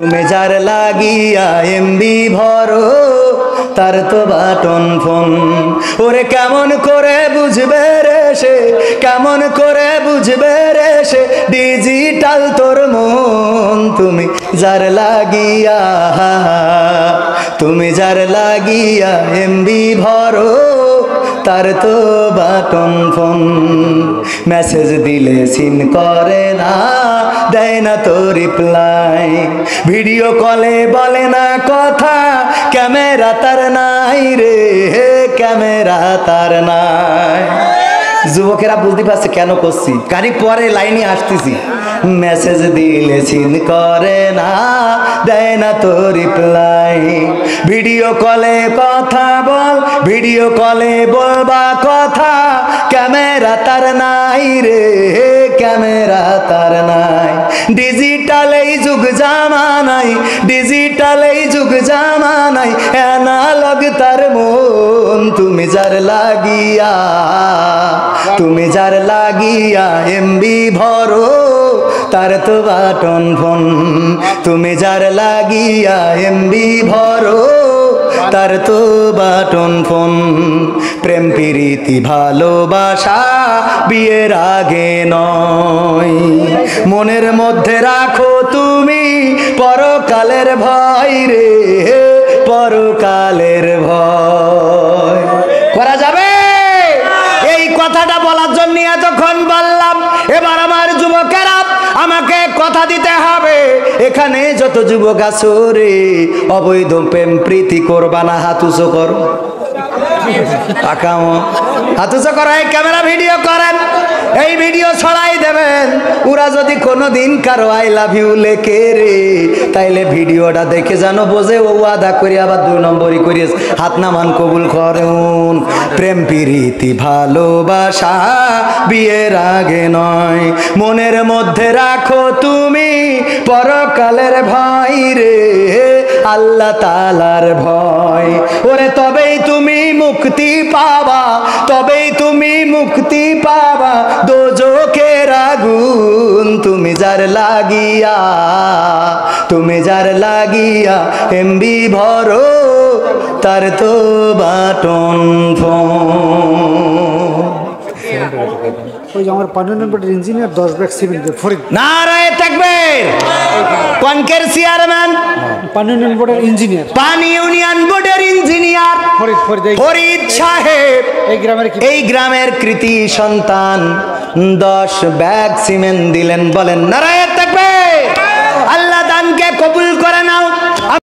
তুমি যার লাগিয়া এমবি ভরো তার তো বাটন ফোন। ওরে কেমন করে বুঝবে রে সে, কেমন করে বুঝবে রে সে ডিজিটাল তোর মন। তুমি যার লাগিয়া, তুমি যার লাগিয়া এমবি ভরো তার তো বাটন ফোন। মেসেজ দিলে সিন করে না, দেয় না তো রিপ্লাই, ভিডিও কলে বলে না কথা, ক্যামেরা তার নাই রে, ক্যামেরা তার নাই। যুবকেরা বুঝতে পারছে কেন করছি, কারি পরে লাইনে আসতেছি। মেসেজ দিলে সিন করে না, দেয় না তো রিপ্লাই, ভিডিও কলে কথা বল, ভিডিও কলে বলবা কথা, ক্যামেরা তার নাই রে, ক্যামেরা তার নাই। ডিজিটাল এই যুগ জামানাই, ডিজিটাল এই যুগ জামানাই, অ্যানালগ তার মন। তুমি যার লাগিয়া, তুমি যার লাগিয়া এমবি ভরো তার তো বাটন ফোন। তুমি যার লাগিয়া এমবি ভরো তার তো বাটন ফোন। প্রেম প্রীতি ভালোবাসা বিয়ের আগে নয়, মনের মধ্যে রাখো তুমি পরকালের ভয় রে, পরকালের ভয়। করা যাবে? এই কথাটা বলার জন্য এতক্ষণ বললাম। এবার আমার যুবকেরা আমাকে কথা দিতে হবে, এখানে যত যুবক আছো রে, অবৈধ প্রেম প্রীতি করবা না। হাত উঁচু করো, হাত উঁচু করো, এই ক্যামেরা ভিডিও করেন, এই ভিডিও ছড়াই দেবেন। ওরা যদি কোনোদিন কারো আই লাভ ইউ লেখে রে, তাইলে ভিডিওটা দেখে জানো বোঝে ও আদা করে আবার 2 নম্বরই করিস। হাত নামান, কবুল করুন। প্রেম প্রীতি ভালোবাসা বিয়ের আগে নয়, মনের মধ্যে রাখো তুমি পরকালের ভয় রে, আল্লাহ তাআলার ভয়। ওরে তবেই তুমি মুক্তি পাবা, তবেই তুমি মুক্তি পাবা দোজখের আগুন। তুমি যার লাগিয়া, তুমি যার লাগিয়া এমবি ভরো তার তো বাটন ফোন। ওই যে আমার 5 নম্বরের ইঞ্জিনিয়ার 10 ব্যাগ সিমেন্ট ফরিদ। নারায়ে তাকবীর। কোনকের চেয়ারম্যান? 5 নম্বরের ইঞ্জিনিয়ার, পানি ইউনিয়ন বোর্ডের ইঞ্জিনিয়ার ফরিদ সাহেব এই গ্রামের কৃতি সন্তান 10 ব্যাগ সিমেন্ট দিলেন। বলেন নারায়ে তাকবীর। আল্লাহ দানকে কবুল